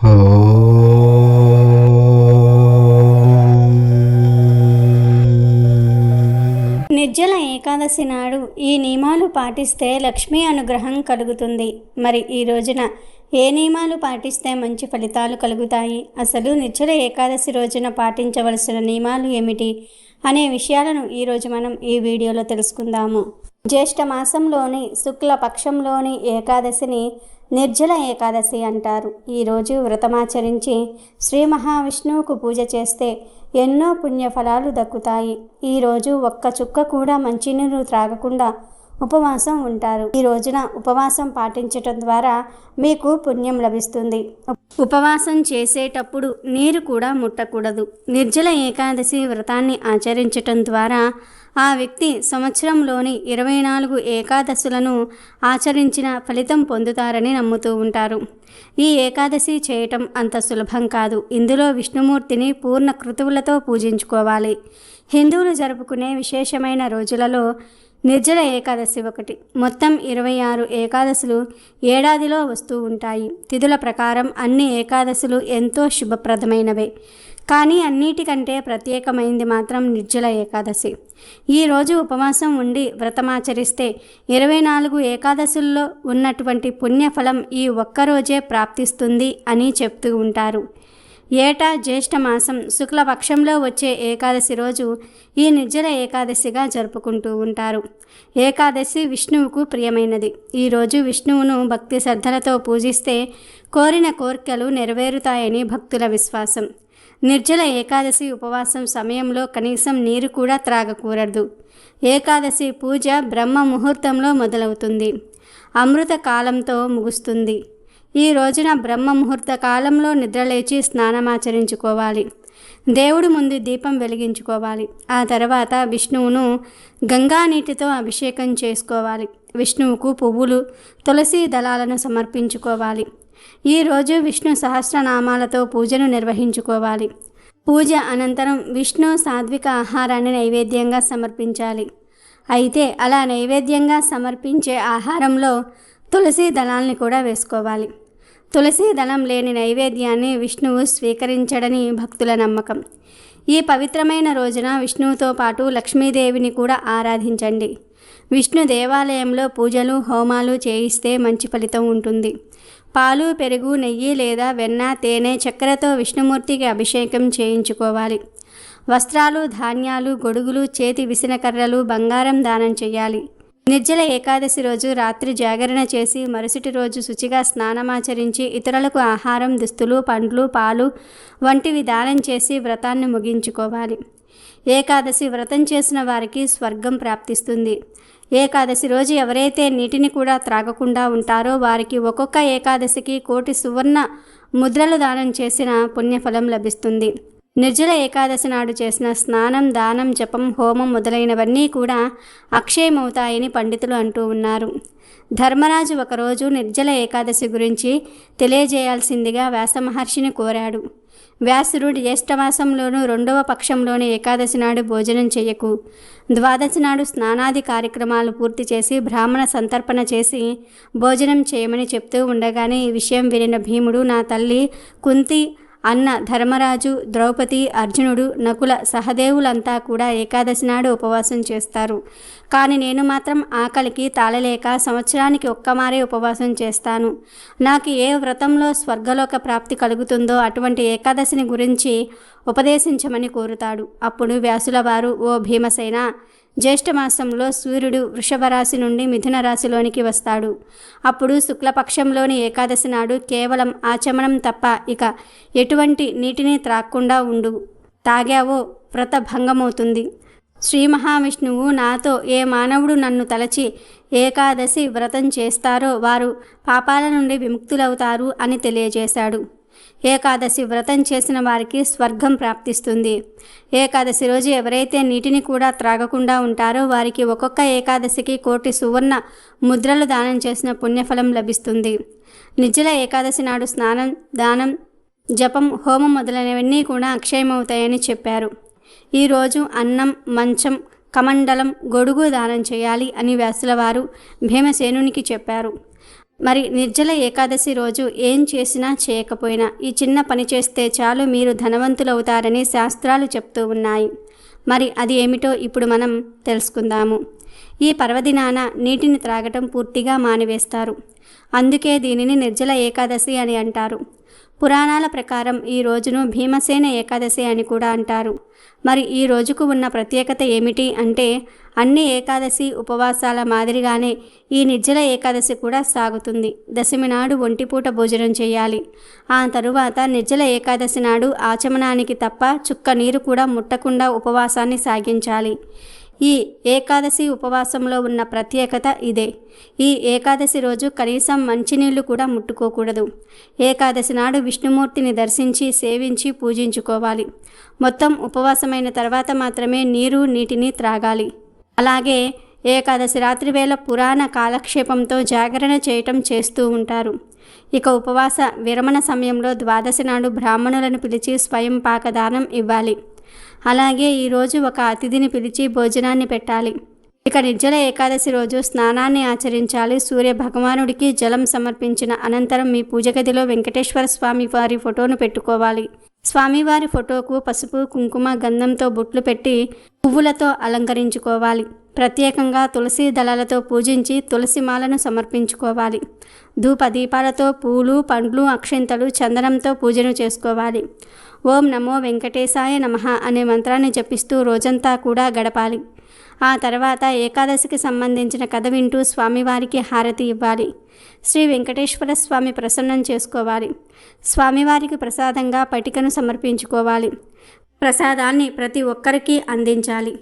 నిర్జల ఏకాదశి నాడు ఈ నియమాలు పాటిస్తే లక్ష్మీ అనుగ్రహం కలుగుతుంది. మరి ఈ రోజున ఏ నియమాలు పాటిస్తే మంచి ఫలితాలు కలుగుతాయి, అసలు నిర్జల ఏకాదశి రోజున పాటించవలసిన నియమాలు ఏమిటి అనే విషయాలను ఈరోజు మనం ఈ వీడియోలో తెలుసుకుందాము. జ్యేష్ఠ మాసంలోని శుక్ల పక్షంలోని ఏకాదశిని నిర్జల ఏకాదశి అంటారు. ఈరోజు వ్రతమాచరించి శ్రీ మహావిష్ణువుకు పూజ చేస్తే ఎన్నో పుణ్యఫలాలు దక్కుతాయి. ఈరోజు ఒక్క చుక్క కూడా మంచినీరు త్రాగకుండా ఉపవాసం ఉంటారు. ఈ రోజున ఉపవాసం పాటించటం ద్వారా మీకు పుణ్యం లభిస్తుంది. ఉపవాసం చేసేటప్పుడు నీరు కూడా ముట్టకూడదు. నిర్జల ఏకాదశి వ్రతాన్ని ఆచరించటం ద్వారా ఆ వ్యక్తి సంవత్సరంలోని 24 ఏకాదశులను ఆచరించిన ఫలితం పొందుతారని నమ్ముతూ ఉంటారు. ఈ ఏకాదశి చేయటం అంత సులభం కాదు. ఇందులో విష్ణుమూర్తిని పూర్ణ కృతువులతో పూజించుకోవాలి. హిందువులు జరుపుకునే విశేషమైన రోజులలో నిర్జల ఏకాదశి ఒకటి. మొత్తం 26 ఏకాదశులు ఏడాదిలో వస్తూ ఉంటాయి. తిథుల ప్రకారం అన్ని ఏకాదశులు ఎంతో శుభప్రదమైనవే. కానీ అన్నిటికంటే ప్రత్యేకమైంది మాత్రం నిర్జల ఏకాదశి. ఈరోజు ఉపవాసం ఉండి వ్రతమాచరిస్తే 24 ఏకాదశుల్లో ఉన్నటువంటి పుణ్యఫలం ఈ ఒక్కరోజే ప్రాప్తిస్తుంది అని చెప్తూ ఉంటారు. ఏటా జ్యేష్ఠ మాసం శుక్లపక్షంలో వచ్చే ఏకాదశి రోజు ఈ నిర్జల ఏకాదశిగా జరుపుకుంటూ ఉంటారు. ఏకాదశి విష్ణువుకు ప్రియమైనది. ఈరోజు విష్ణువును భక్తి శ్రద్ధలతో పూజిస్తే కోరిన కోరికలు నెరవేరుతాయని భక్తుల విశ్వాసం. నిర్జల ఏకాదశి ఉపవాసం సమయంలో కనీసం నీరు కూడా త్రాగకూడదు. ఏకాదశి పూజ బ్రహ్మ ముహూర్తంలో మొదలవుతుంది, అమృత కాలంతో ముగుస్తుంది. ఈ రోజున బ్రహ్మ ముహూర్త కాలంలో నిద్రలేచి స్నానమాచరించుకోవాలి. దేవుడి ముందు దీపం వెలిగించుకోవాలి. ఆ తర్వాత విష్ణువును గంగా నీటితో అభిషేకం చేసుకోవాలి. విష్ణువుకు పువ్వులు, తులసి దళాలను సమర్పించుకోవాలి. ఈరోజు విష్ణు సహస్రనామాలతో పూజను నిర్వహించుకోవాలి. పూజ అనంతరం విష్ణు సాత్విక ఆహారాన్ని నైవేద్యంగా సమర్పించాలి. అయితే అలా నైవేద్యంగా సమర్పించే ఆహారంలో తులసి దళాల్ని కూడా వేసుకోవాలి. తులసి దళం లేని నైవేద్యాన్ని విష్ణువు స్వీకరించడని భక్తుల నమ్మకం. ఈ పవిత్రమైన రోజున విష్ణువుతో పాటు లక్ష్మీదేవిని కూడా ఆరాధించండి. విష్ణు దేవాలయంలో పూజలు, హోమాలు చేయిస్తే మంచి ఫలితం ఉంటుంది. పాలు, పెరుగు, నెయ్యి లేదా వెన్న, తేనె, చక్కెరతో విష్ణుమూర్తికి అభిషేకం చేయించుకోవాలి. వస్త్రాలు, ధాన్యాలు, గొడుగులు, చేతి విసనకర్రలు, బంగారం దానం చేయాలి. నిర్జల ఏకాదశి రోజు రాత్రి జాగరణ చేసి మరుసటి రోజు శుచిగా స్నానమాచరించి ఇతరులకు ఆహారం, దుస్తులు, పండ్లు, పాలు వంటివి దానం చేసి వ్రతాన్ని ముగించుకోవాలి. ఏకాదశి వ్రతం చేసిన వారికి స్వర్గం ప్రాప్తిస్తుంది. ఏకాదశి రోజు ఎవరైతే నీటిని కూడా త్రాగకుండా ఉంటారో వారికి ఒక్కొక్క ఏకాదశికి 1,000,000 సువర్ణ ముద్రలు దానం చేసిన పుణ్యఫలం లభిస్తుంది. నిర్జల ఏకాదశి నాడు చేసిన స్నానం, దానం, జపం, హోమం మొదలైనవన్నీ కూడా అక్షయమవుతాయని పండితులు అంటూ ఉన్నారు. ధర్మరాజు ఒకరోజు నిర్జల ఏకాదశి గురించి తెలియజేయాల్సిందిగా వ్యాస మహర్షిని కోరాడు. వ్యాసుడు జ్యేష్ఠమాసంలోనూ 2వ పక్షంలోని ఏకాదశి నాడు భోజనం చేయకు, ద్వాదశి నాడు స్నానాది కార్యక్రమాలు పూర్తి చేసి బ్రాహ్మణ సంతర్పణ చేసి భోజనం చేయమని చెప్తూ ఉండగానే ఈ విషయం వినిన భీముడు, నా తల్లి కుంతి, అన్న ధర్మరాజు, ద్రౌపది, అర్జునుడు, నకుల, సహదేవులంతా కూడా ఏకాదశి నాడు ఉపవాసం చేస్తారు. కానీ నేను మాత్రం ఆకలికి తాళలేక సంవత్సరానికి ఒక్కమారే ఉపవాసం చేస్తాను. నాకు ఏ వ్రతంలో స్వర్గలోక ప్రాప్తి కలుగుతుందో అటువంటి ఏకాదశిని గురించి ఉపదేశించమని కోరుతాడు. అప్పుడు వ్యాసుల వారు, ఓ భీమసేన, జ్యేష్ఠమాసంలో సూర్యుడు వృషభ రాశి నుండి మిథున రాశిలోనికి వస్తాడు. అప్పుడు శుక్లపక్షంలోని ఏకాదశి నాడు కేవలం ఆచమనం తప్ప ఇక ఎటువంటి నీటిని త్రాగకుండా ఉండు. తాగావో వ్రత భంగమవుతుంది. శ్రీ మహావిష్ణువు నాతో ఏ మానవుడు నన్ను తలచి ఏకాదశి వ్రతం చేస్తారో వారు పాపాల నుండి విముక్తులవుతారు అని తెలియజేశాడు. ఏకాదశి వ్రతం చేసిన వారికి స్వర్గం ప్రాప్తిస్తుంది. ఏకాదశి రోజు ఎవరైతే నీటిని కూడా త్రాగకుండా ఉంటారో వారికి ఒక్కొక్క ఏకాదశికి 1,000,000 సువర్ణ ముద్రలు దానం చేసిన పుణ్యఫలం లభిస్తుంది. నిర్జల ఏకాదశి నాడు స్నానం, దానం, జపం, హోమం మొదలైనవన్నీ కూడా అక్షయమవుతాయని చెప్పారు. ఈరోజు అన్నం, మంచం, కమండలం, గొడుగు దానం చేయాలి అని వ్యాసుల వారు భీమసేనునికి చెప్పారు. మరి నిర్జల ఏకాదశి రోజు ఏం చేసినా చేయకపోయినా ఈ చిన్న పని చేస్తే చాలు మీరు ధనవంతులవుతారని శాస్త్రాలు చెప్తూ ఉన్నాయి. మరి అది ఏమిటో ఇప్పుడు మనం తెలుసుకుందాము. ఈ పర్వదినాన నీటిని త్రాగటం పూర్తిగా మానివేస్తారు. అందుకే దీనిని నిర్జల ఏకాదశి అని అంటారు. పురాణాల ప్రకారం ఈ రోజును భీమసేన ఏకాదశి అని కూడా అంటారు. మరి ఈ రోజుకు ఉన్న ప్రత్యేకత ఏమిటి అంటే, అన్ని ఏకాదశి ఉపవాసాల మాదిరిగానే ఈ నిర్జల ఏకాదశి కూడా సాగుతుంది. దశమి నాడు ఒంటిపూట భోజనం చేయాలి. ఆ తరువాత నిర్జల ఏకాదశి నాడు ఆచమనానికి తప్ప చుక్క నీరు కూడా ముట్టకుండా ఉపవాసాన్ని సాగించాలి. ఈ ఏకాదశి ఉపవాసంలో ఉన్న ప్రత్యేకత ఇదే. ఈ ఏకాదశి రోజు కనీసం మంచినీళ్లు కూడా ముట్టుకోకూడదు. ఏకాదశి నాడు విష్ణుమూర్తిని దర్శించి సేవించి పూజించుకోవాలి. మొత్తం ఉపవాసమైన తర్వాత మాత్రమే నీటిని త్రాగాలి. అలాగే ఏకాదశి రాత్రి వేళ పురాణ కాలక్షేపంతో జాగరణ చేయటం చేస్తూ ఉంటారు. ఇక ఉపవాస విరమణ సమయంలో ద్వాదశి నాడు బ్రాహ్మణులను పిలిచి స్వయం పాకదానం ఇవ్వాలి. అలాగే ఈరోజు ఒక అతిథిని పిలిచి భోజనాన్ని పెట్టాలి. ఇక నిర్జల ఏకాదశి రోజు స్నానాన్ని ఆచరించాలి. సూర్య భగవానుడికి జలం సమర్పించిన అనంతరం మీ పూజ గదిలో వెంకటేశ్వర స్వామి వారి ఫోటోను పెట్టుకోవాలి. స్వామివారి ఫోటోకు పసుపు కుంకుమ గంధంతో బొట్లు పెట్టి పువ్వులతో అలంకరించుకోవాలి. ప్రత్యేకంగా తులసి దళాలతో పూజించి తులసి మాలను సమర్పించుకోవాలి. ధూప దీపాలతో పూలు పండ్లు అక్షింతలు చందనంతో పూజను చేసుకోవాలి. ఓం నమో వెంకటేశాయ నమః అనే మంత్రాన్ని జపిస్తూ రోజంతా కూడా గడపాలి. ఆ తర్వాత ఏకాదశికి సంబంధించిన కథ వింటూ స్వామివారికి హారతి ఇవ్వాలి. శ్రీ వెంకటేశ్వర స్వామి ప్రసన్నం చేసుకోవాలి. స్వామివారికి ప్రసాదంగా పటికను సమర్పించుకోవాలి. ప్రసాదాన్ని ప్రతి ఒక్కరికి అందించాలి.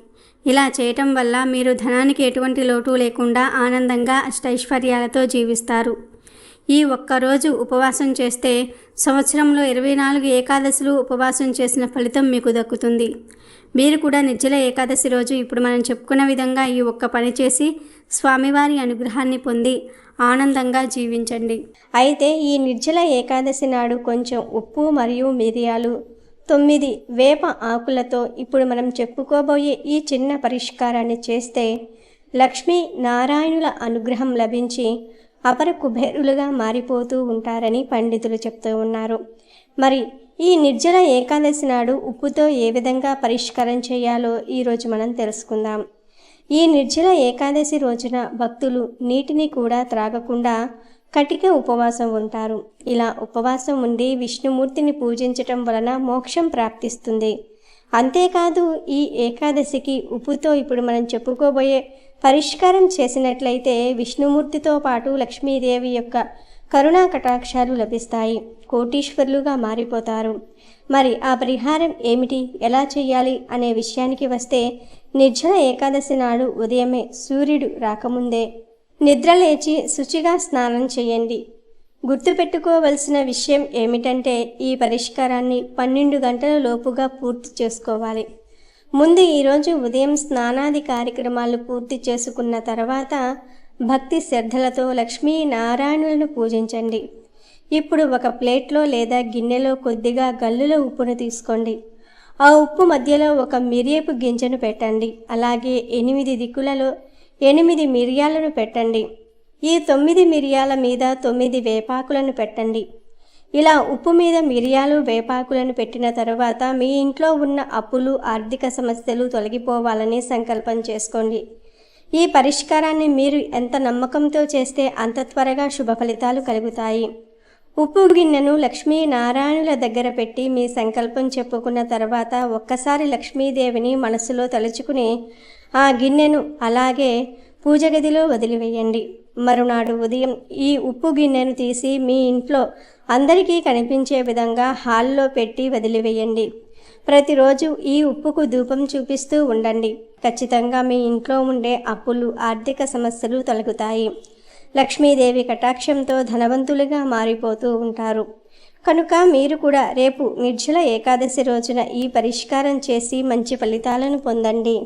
ఇలా చేయటం వల్ల మీరు ధనానికి ఎటువంటి లోటు లేకుండా ఆనందంగా అష్టైశ్వర్యాలతో జీవిస్తారు. ఈ ఒక్కరోజు ఉపవాసం చేస్తే సంవత్సరంలో 24 ఏకాదశులు ఉపవాసం చేసిన ఫలితం మీకు దక్కుతుంది. మీరు కూడా నిర్జల ఏకాదశి రోజు ఇప్పుడు మనం చెప్పుకున్న విధంగా ఈ ఒక్క పని చేసి స్వామివారి అనుగ్రహాన్ని పొంది ఆనందంగా జీవించండి. అయితే ఈ నిర్జల ఏకాదశి నాడు కొంచెం ఉప్పు మరియు మిరియాలు 9 వేప ఆకులతో ఇప్పుడు మనం చెప్పుకోబోయే ఈ చిన్న పరిష్కారాన్ని చేస్తే లక్ష్మీ నారాయణుల అనుగ్రహం లభించి అపర కుబేరులుగా మారిపోతూ ఉంటారని పండితులు చెప్తూ ఉన్నారు. మరి ఈ నిర్జల ఏకాదశి నాడు ఉప్పుతో ఏ విధంగా పరిష్కారం చేయాలో ఈరోజు మనం తెలుసుకుందాం. ఈ నిర్జల ఏకాదశి రోజున భక్తులు నీటిని కూడా త్రాగకుండా కటిక ఉపవాసం ఉంటారు. ఇలా ఉపవాసం ఉండి విష్ణుమూర్తిని పూజించటం వలన మోక్షం ప్రాప్తిస్తుంది. అంతేకాదు ఈ ఏకాదశికి ఉప్పుతో ఇప్పుడు మనం చెప్పుకోబోయే పరిష్కారం చేసినట్లయితే విష్ణుమూర్తితో పాటు లక్ష్మీదేవి యొక్క కరుణా కటాక్షాలు లభిస్తాయి. కోటీశ్వరులుగా మారిపోతారు. మరి ఆ పరిహారం ఏమిటి, ఎలా చేయాలి అనే విషయానికి వస్తే నిర్జల ఏకాదశి నాడు ఉదయమే సూర్యుడు రాకముందే నిద్రలేచి శుచిగా స్నానం చేయండి. గుర్తుపెట్టుకోవలసిన విషయం ఏమిటంటే ఈ పరిష్కారాన్ని 12 గంటల లోపుగా పూర్తి చేసుకోవాలి. ముందు ఈరోజు ఉదయం స్నానాది కార్యక్రమాలు పూర్తి చేసుకున్న తర్వాత భక్తి శ్రద్ధలతో లక్ష్మీ నారాయణులను పూజించండి. ఇప్పుడు ఒక ప్లేట్లో లేదా గిన్నెలో కొద్దిగా గల్లుల ఉప్పును తీసుకోండి. ఆ ఉప్పు మధ్యలో ఒక మిరియపు గింజను పెట్టండి. అలాగే 8 దిక్కులలో 8 మిరియాలను పెట్టండి. ఈ 9 మిరియాల మీద 9 వేపాకులను పెట్టండి. ఇలా ఉప్పు మీద మిరియాలు వేపాకులను పెట్టిన తర్వాత మీ ఇంట్లో ఉన్న అప్పులు ఆర్థిక సమస్యలు తొలగిపోవాలని సంకల్పం చేసుకోండి. ఈ పరిష్కారాన్ని మీరు ఎంత నమ్మకంతో చేస్తే అంత త్వరగా శుభ ఫలితాలు కలుగుతాయి. ఉప్పు గిన్నెను లక్ష్మీ నారాయణుల దగ్గర పెట్టి మీ సంకల్పం చెప్పుకున్న తర్వాత ఒక్కసారి లక్ష్మీదేవిని మనసులో తలుచుకుని ఆ గిన్నెను అలాగే పూజ గదిలో వదిలివేయండి. మరునాడు ఉదయం ఈ ఉప్పు గిన్నెను తీసి మీ ఇంట్లో అందరికీ కనిపించే విధంగా హాల్లో పెట్టి వదిలివేయండి. ప్రతిరోజు ఈ ఉప్పుకు ధూపం చూపిస్తూ ఉండండి. ఖచ్చితంగా మీ ఇంట్లో ఉండే అప్పులు ఆర్థిక సమస్యలు తొలగుతాయి. లక్ష్మీదేవి కటాక్షంతో ధనవంతులుగా మారిపోతూ ఉంటారు. కనుక మీరు కూడా రేపు నిర్జల ఏకాదశి రోజున ఈ పరిష్కారం చేసి మంచి ఫలితాలను పొందండి.